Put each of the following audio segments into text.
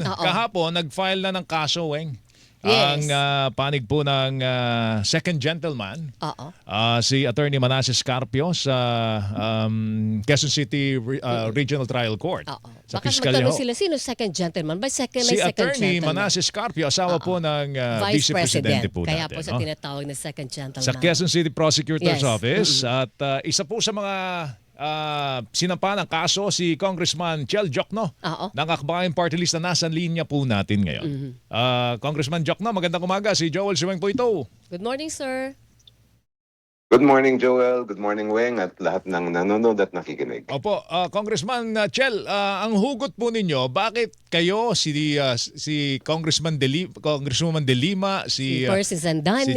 Oo. Kahapon, nag-file na ng kaso, Weng. Ang Yes. panig po ng second gentleman, Oo. si Attorney Manasseh Carpio sa Quezon City Regional Trial Court. Oo. Sa Baka Piskalya magtanong ho. sila, sino second gentleman? May Si second Attorney gentleman. Manasseh Carpio, asawa Oo. po ng Vice Vice Presidente President. po Kaya natin. po sa No? tinatawag na second Sa gentleman. Quezon City Prosecutor's Yes. Office. At isa po sa mga sinampa ng kaso si Congressman Chel Jokno Oo. ng Akbayan Party List na nasa linya po natin ngayon. Congressman Jokno, magandang umaga. Si Joel Suweng po ito. Good morning, sir. Good morning, Joel. Good morning, Weng, at lahat ng nanonood at nakikinig. Opo, Congressman Chel, ang hugot po ninyo, bakit kayo, si Congresswoman De Lima, Si Percy Zandania.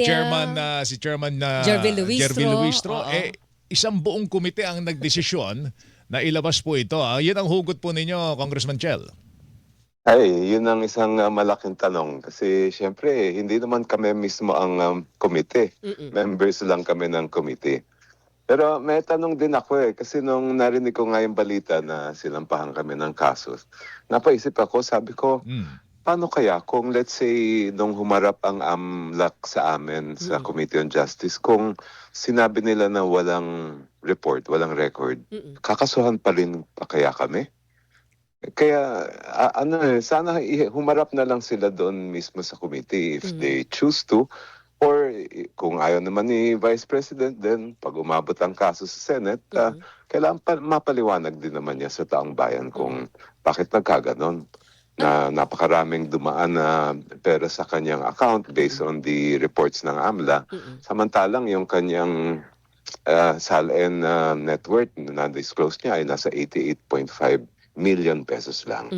si Chairman Jervin Luistro, oo. isang buong komite ang nagdesisyon na ilabas po ito. Yan ang hugot po ninyo, Congressman Chel. Ay, yun ang isang malaking tanong. Kasi siyempre, hindi naman kami mismo ang komite. Members lang kami ng komite. Pero may tanong din ako kasi nung narinig ko nga yung balita na sinampahan kami ng kasos, napaisip ako, sabi ko, paano kaya kung let's say nung humarap ang AMLAC sa amin sa Committee on Justice, kung sinabi nila na walang report, walang record, kakasuhan pa rin pa kaya kami? Kaya sana humarap na lang sila doon mismo sa committee if they choose to. Or kung ayaw naman ni Vice President, then pag umabot ang kaso sa Senate, kailangan mapaliwanag din naman niya sa taong bayan kung bakit nagkaganon. Na napakaraming dumaan na pera sa kanyang account based on the reports ng AMLA. Samantalang yung kanyang SALN net worth na disclose niya ay nasa 88.5 million pesos lang.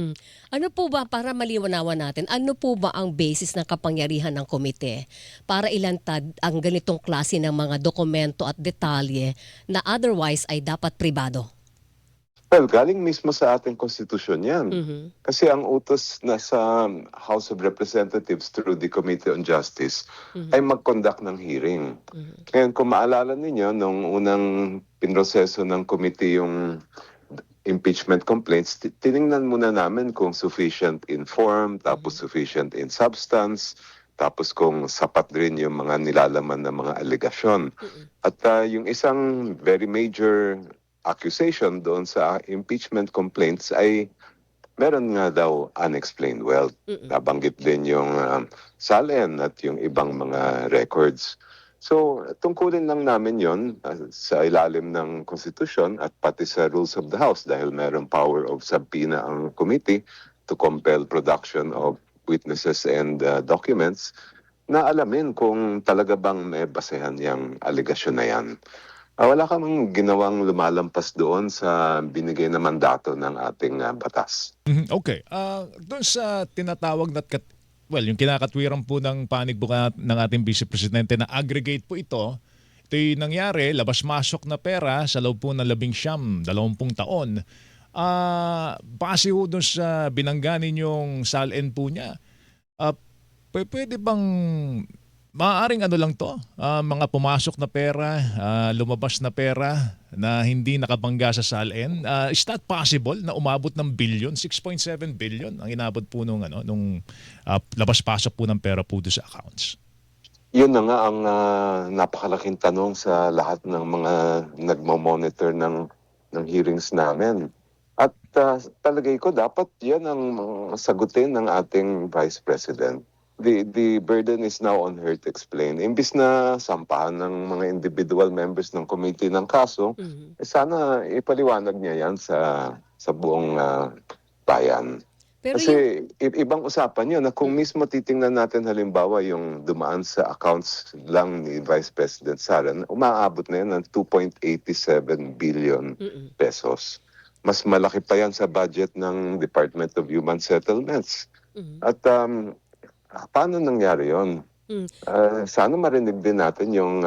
Ano po ba, para maliwanawan natin, ano po ba ang basis ng kapangyarihan ng komite para ilantad ang ganitong klase ng mga dokumento at detalye na otherwise ay dapat pribado? Well, galing mismo sa ating konstitusyon yan. Kasi ang utos na sa House of Representatives through the Committee on Justice ay mag-conduct ng hearing. Ngayon, kung maalala ninyo, nung unang pinroseso ng committee yung impeachment complaints, tiningnan muna namin kung sufficient in form, tapos sufficient in substance, tapos kung sapat rin yung mga nilalaman ng mga alegasyon. At yung isang very major accusation doon sa impeachment complaints ay meron nga daw unexplained wealth. Nabanggit din yung SALN at yung ibang mga records. So, tungkulin lang namin yon sa ilalim ng konstitusyon at pati sa rules of the House dahil meron power of subpoena ang committee to compel production of witnesses and documents na alamin kung talaga bang may basehan yung allegation na yan. Wala kamang ginawang lumalampas doon sa binigay na mandato ng ating batas. Okay. Doon sa tinatawag na yung kinakatwiran po ng panig po ng ating Vice Presidente na aggregate po ito, ito'y nangyari, labas-masok na pera sa loob po ng 20 taon. Base po doon sa binangga ninyong SALN po niya, pwede bang maaaring ano lang to, mga pumasok na pera, lumabas na pera na hindi nakabangga sa SALN. Is that possible na umabot ng billion? 6.7 billion ang inabot po nung labas-pasok po ng pera po doon sa accounts. Yun na nga ang napakalaking tanong sa lahat ng mga nagmo-monitor ng hearings namin. At palagay ko dapat yan ang sagutin ng ating Vice President. The burden is now on her to explain. Imbis na sampahan ng mga individual members ng committee ng kaso, sana ipaliwanag niya yan sa buong bayan. Pero Kasi ibang usapan yun na kung mismo titingnan natin halimbawa yung dumaan sa accounts lang ni Vice President Sara, umaabot na yan ng 2.87 billion pesos. Mas malaki pa yan sa budget ng Department of Human Settlements. At paano nangyari yun? Sana marinig din natin yung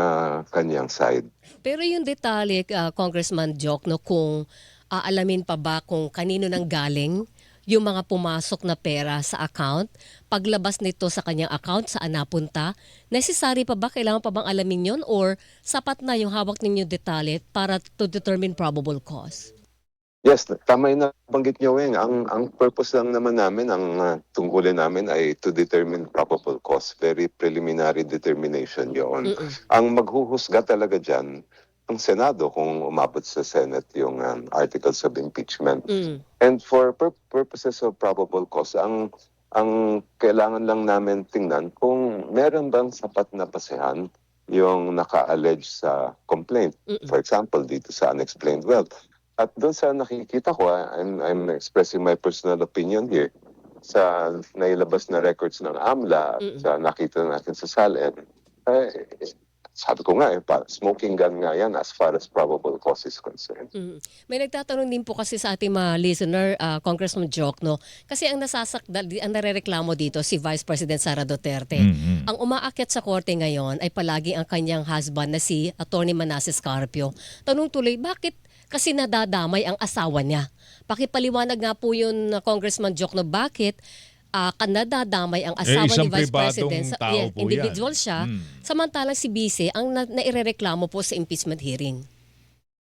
kanyang side. Pero yung detalye, Congressman Jokno, kung aalamin pa ba kung kanino nang galing yung mga pumasok na pera sa account, paglabas nito sa kanyang account, saan napunta, necessary pa ba, kailangan pa bang alamin yon, or sapat na yung hawak ninyong detalye para to determine probable cause? Yes, tama yung nabanggit niyo, Weng. Ang purpose lang naman namin, ang tungkulin namin ay to determine probable cause. Very preliminary determination yun. Mm-mm. Ang maghuhusga talaga dyan, ang Senado kung umabot sa Senate yung articles of impeachment. Mm. And for purposes of probable cause, ang kailangan lang namin tingnan kung meron bang sapat na basehan yung naka-allege sa complaint. Mm-mm. For example, dito sa unexplained wealth. At doon sa nakikita ko, I'm expressing my personal opinion here, sa nailabas na records ng AMLA at Mm-mm. sa nakita natin sa SALN, sabi ko nga, smoking gun nga yan as far as probable cause is concerned. Mm. May nagtatanong din po kasi sa ating mga listener, Congressman Jokno, kasi ang ang narereklamo dito si Vice President Sara Duterte. Mm-mm. Ang umaakyat sa korte ngayon ay palagi ang kanyang husband na si Atty. Manasseh Carpio. Tanong tuloy, bakit kasi nadadamay ang asawa niya? Pakipaliwanag nga po yun, Congressman Jokno, bakit nadadamay ang asawa ni isang Vice pribadong President, tao po individual yan. siya, samantalang si Vice ang nairereklamo po sa impeachment hearing.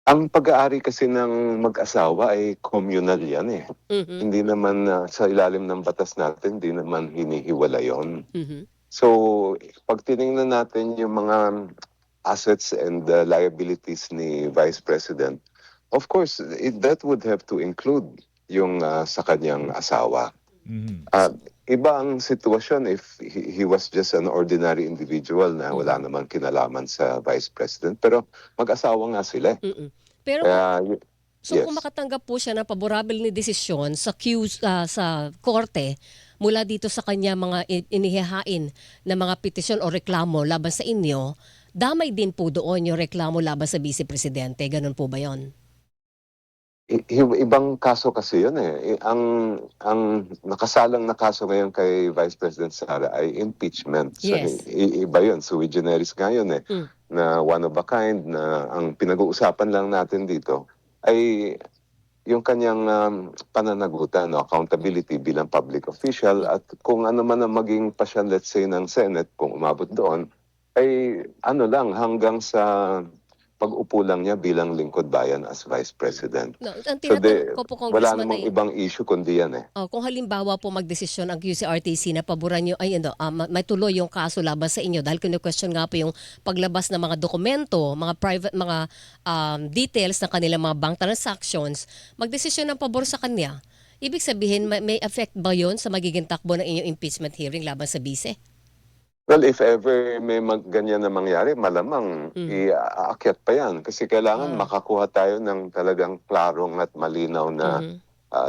Ang pag-aari kasi ng mag-asawa ay communal yan eh. Mhm. Hindi naman sa ilalim ng batas natin, hindi naman hinihiwala yon. Mhm. So, pag tinignan natin yung mga assets and liabilities ni Vice President, of course, that would have to include yung sa kanyang asawa. Mhm. Iba ang sitwasyon if he was just an ordinary individual na wala namang kinalaman sa Vice President. Pero mag-asawa nga sila. Mm. Pero Kaya, kung yes. makatanggap po siya ng paborable ni desisyon sa sa korte mula dito sa kanya mga inihahain na mga petisyon o reklamo laban sa inyo, damay din po doon yung reklamo laban sa Vice Presidente. Ganun po ba 'yon? Ibang kaso kasi yun eh. Ang nakasalang na kaso ngayon kay Vice President Sara ay impeachment. So, Yes. iba yun. Sui generis nga yun eh. Mm. Na one of a kind na ang pinag-uusapan lang natin dito ay yung kanyang pananagutan, no, accountability bilang public official at kung ano man ang maging pasyan, let's say, ng Senate, kung umabot doon, ay ano lang hanggang sa pag-upo lang niya bilang lingkod bayan as Vice President. No, ang So tinatanong ko po, wala Congressman, namang ay ibang issue kundi yan eh. kung halimbawa po magdesisyon ang QCRTC na paboran nyo, ay may tuloy yung kaso laban sa inyo dahil kinu-question nga po yung paglabas ng mga dokumento, mga private, mga details ng kanilang mga bank transactions, magdesisyon ng pabor sa kanya. Ibig sabihin, may effect ba yon sa magiging takbo ng inyong impeachment hearing laban sa bise? Well, if ever may ganyan na mangyari, malamang iaakyat pa yan. Kasi kailangan makakuha tayo ng talagang klarong at malinaw na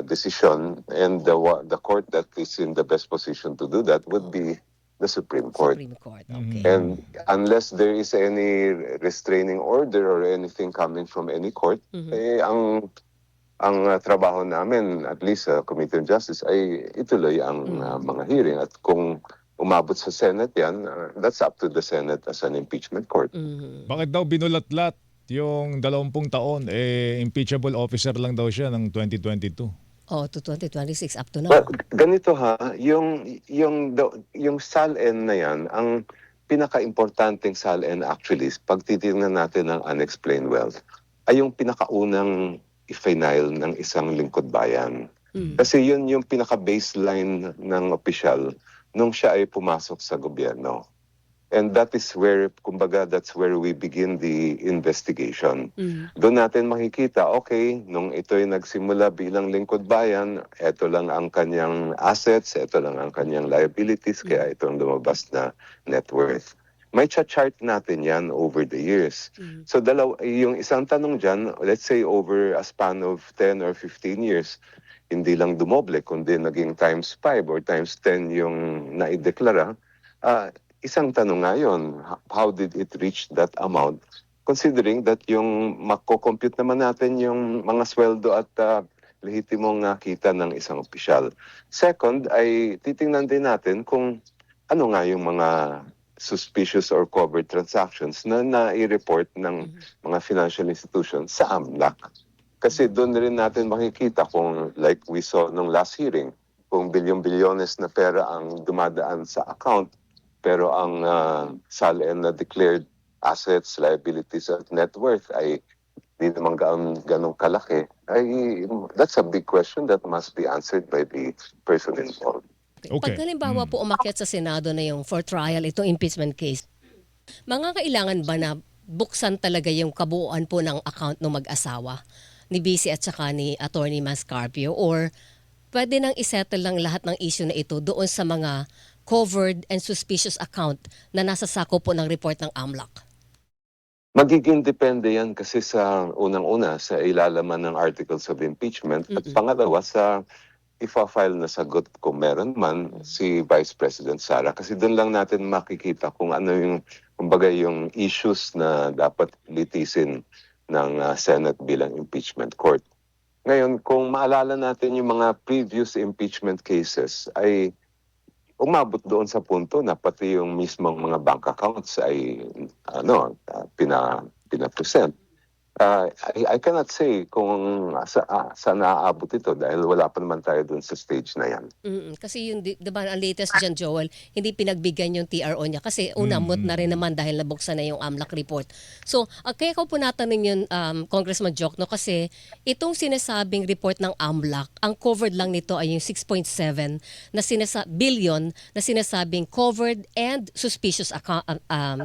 decision. And the court that is in the best position to do that would be the Supreme Court. Supreme Court, okay. And unless there is any restraining order or anything coming from any court, ang trabaho namin, at least sa Committee on Justice, ay ituloy ang mga hearing. At kung umabot sa Senate yan, that's up to the Senate as an impeachment court. Bakit daw binulatlat yung 20 taon, impeachable officer lang daw siya ng 2022? Oh, to 2026 up to now. Well, ganito ha, yung SALN na yan, ang pinaka-importanting SALN actually, pag titignan natin ang unexplained wealth, ay yung pinakaunang i-final ng isang lingkod bayan. Kasi yun yung pinaka-baseline ng opisyal nung siya ay pumasok sa gobyerno. And that is where, kumbaga, that's where we begin the investigation. Doon natin makikita, okay, nung ito'y nagsimula bilang lingkod bayan, ito lang ang kanyang assets, ito lang ang kanyang liabilities, kaya itong lumabas na net worth. May chart natin yan over the years. So yung isang tanong dyan, let's say over a span of 10 or 15 years, hindi lang dumoble, kundi naging times 5 or times 10 yung naideklara, isang tanong nga yun, how did it reach that amount? Considering that yung mako-compute naman natin yung mga sweldo at lehitimong kita ng isang opisyal. Second, ay titingnan din natin kung ano nga yung mga suspicious or covered transactions na nai-report ng mga financial institutions sa AMLAC. Kasi doon rin natin makikita kung like we saw nung last hearing, kung bilyon-bilyones na pera ang dumadaan sa account, pero ang SALN na declared assets, liabilities at net worth ay di naman ganong kalaki, ay that's a big question that must be answered by the person involved. Okay. Pag halimbawa po umakyat sa Senado na yung for trial itong impeachment case, kailangan ba na buksan talaga yung kabuuan po ng account ng mag-asawa ni Vice at saka ni Attorney Mascarpio, or pwede nang isettle lang lahat ng issue na ito doon sa mga covered and suspicious account na nasa sako po ng report ng AMLAC? Magiging depende yan kasi sa unang-una sa ilalaman ng articles of impeachment at pangalawa sa ifa-file na sagot kung meron man si Vice President Sara, kasi doon lang natin makikita kung ano yung kumbaga yung issues na dapat litisin ng Senate bilang impeachment court. Ngayon, kung maalala natin yung mga previous impeachment cases ay umabot doon sa punto na pati yung mismong mga bank accounts ay pina-present. I cannot say kung saan naaabot ito dahil wala pa naman tayo doon sa stage na yan. Kasi yung, diba, ang latest dyan, Joel, hindi pinagbigyan yung TRO niya kasi unamot na rin naman dahil nabuksan na yung AMLAC report. So, kaya ko po natanong yun, Congressman Jokno, kasi itong sinasabing report ng AMLAC, ang covered lang nito ay yung 6.7 na billion na sinasabing covered and suspicious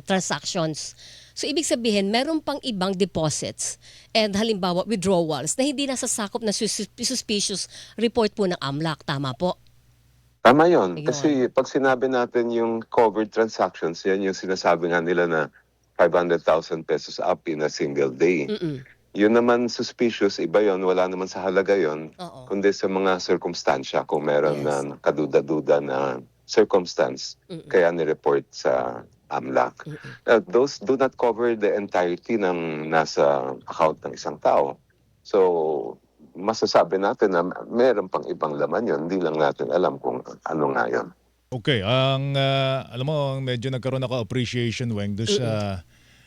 transactions. So, ibig sabihin, meron pang ibang deposits and halimbawa withdrawals na hindi nasasakop na suspicious report po ng AMLAC. Tama po? Tama yun. Ayun. Kasi pag sinabi natin yung covered transactions, yan yung sinasabi nga nila na 500,000 pesos up in a single day. Yun naman suspicious, iba yun, wala naman sa halaga yun, Oo. kundi sa mga circumstansya kung meron Yes. na kaduda-duda na circumstance, kaya ni-report sa AMLAC. Those do not cover the entirety ng nasa account ng isang tao. So, masasabi natin na meron pang ibang laman yun, hindi lang natin alam kung ano nga yun. Okay, alam mo, medyo nagkaroon ako appreciation, Weng, doon sa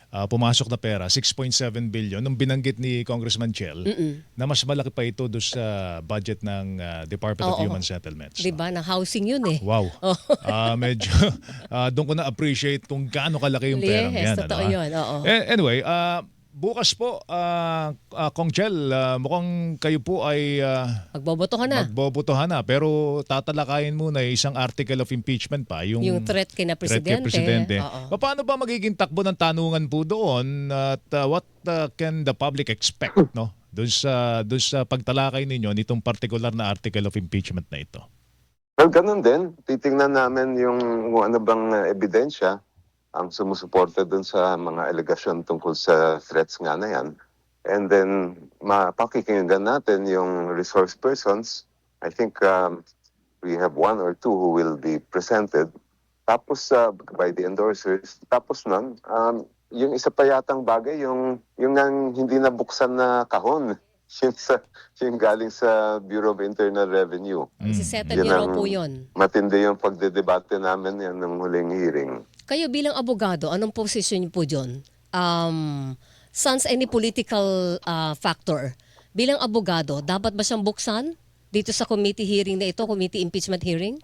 pumasok na pera, 6.7 billion, nung binanggit ni Congressman Chel, na mas malaki pa ito doon sa budget ng Department of Oo. Human Settlements. Diba? Na housing yun eh. Wow. Medyo doon ko na-appreciate kung gaano kalaki yung perang Yes, yan. totoo yun. Oo. Anyway, bukas po, Kong Chel, mukhang kayo po ay Magboboto ka na. magbobotohan na. Pero tatalakayin muna isang article of impeachment pa. Yung Yung threat kina threat kay Presidente. Presidente. Oo. Paano ba magiging takbo ng tanungan po doon? At what can the public expect, no? Doon sa pagtalakay ninyo nitong particular na article of impeachment na ito? Well, ganun din. Titingnan namin yung kung ano bang ebidensya ang sumusuporta dun sa mga alegasyon tungkol sa threats nga na yan. And then, mapakikinggan natin yung resource persons. I think we have one or two who will be presented. Tapos, by the endorsers. Tapos nun, yung isa pa yatang bagay, yung nang hindi nabuksan na kahon. Yung galing sa Bureau of Internal Revenue. Isisettle Yun niyo raw ang po yun. matindi yung pagdedebate namin yan ng huling hearing. Kayo bilang abogado, anong position niyo po dyan? Sans any political factor, bilang abogado, dapat ba siyang buksan dito sa committee hearing na ito, committee impeachment hearing?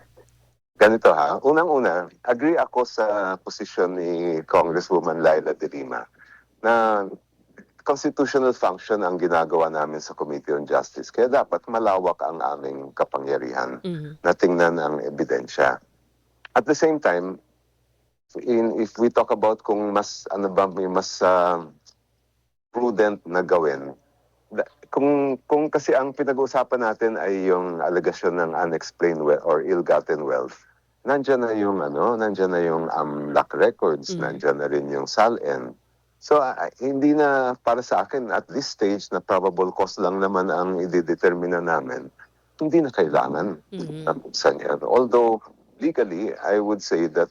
Ganito ha, unang-una, agree ako sa posisyon ni Congresswoman Laila De Lima na constitutional function ang ginagawa namin sa Committee on Justice. Kaya dapat malawak ang aming kapangyarihan na tingnan ang ebidensya. At the same time, if we talk about kung mas may mas prudent na gawin, kung kasi ang pinag-uusapan natin ay yung allegation ng unexplained wealth or ill-gotten wealth, nandiyan na yung AMLAC records, nandiyan na rin yung SALN. So hindi na para sa akin at this stage na probable cause lang naman ang i-determine namin, hindi na kailangan na buksan yan. Although legally, I would say that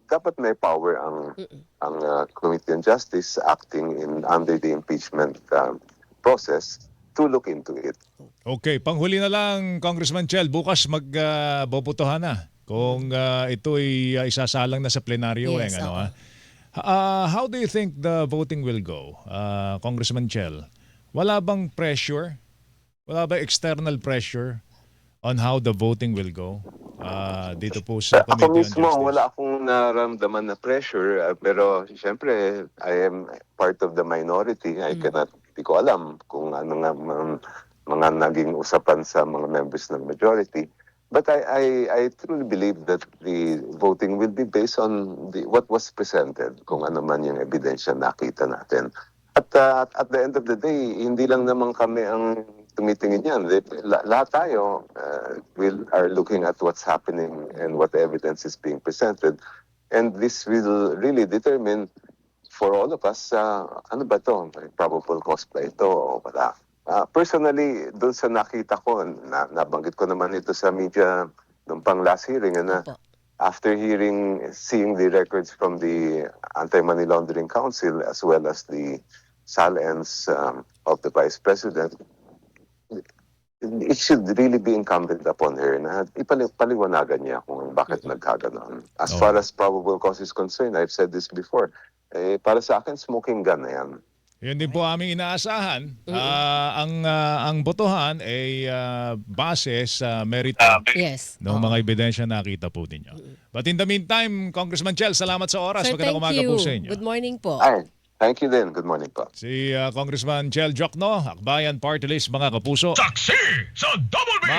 dapat may power ang Committee on Justice acting under the impeachment process to look into it. Okay, panghuli na lang, Congressman Chel, bukas magbobotohan na kung ito'y isasalang na sa plenaryo. Yes, Ano, oo. how do you think the voting will go, Congressman Chel? Wala bang pressure? Wala ba external pressure on how the voting will go dito po sa Ako Committee on mismo, Justice? wala akong naramdaman na pressure, pero siyempre, I am part of the minority. I cannot be ko alam kung ano nga mga naging usapan sa mga members ng majority. But I truly believe that the voting will be based on what was presented, kung ano man yung ebidensya nakita natin. At the end of the day, hindi lang naman kami ang tumitingin yan. Lahat tayo are looking at what's happening and what evidence is being presented. And this will really determine for all of us, ano ba ito? May probable cause ba ito o wala? Personally, doon sa nakita ko, nabanggit ko naman ito sa media nung pang last hearing, na Opo. after seeing the records from the Anti-Money Laundering Council as well as the SALENS of the Vice President, it should really be incumbent upon her na paliwanagan niya kung bakit nagkaganon. As far as probable cause is concerned, I've said this before, para sa akin, smoking gun na yan. Yun din po aming inaasahan. Ang botohan ay base sa merito Yes. ng mga ebidensya nakita po ninyo. But in the meantime, Congressman Chel, salamat sa oras. Sir, Magandang thank umaga you. po sa inyo. Good morning po. Ay, thank you din. Good morning po. Si Congressman Chel Jokno, Akbayan Party List, mga kapuso. Saksi sa Double B!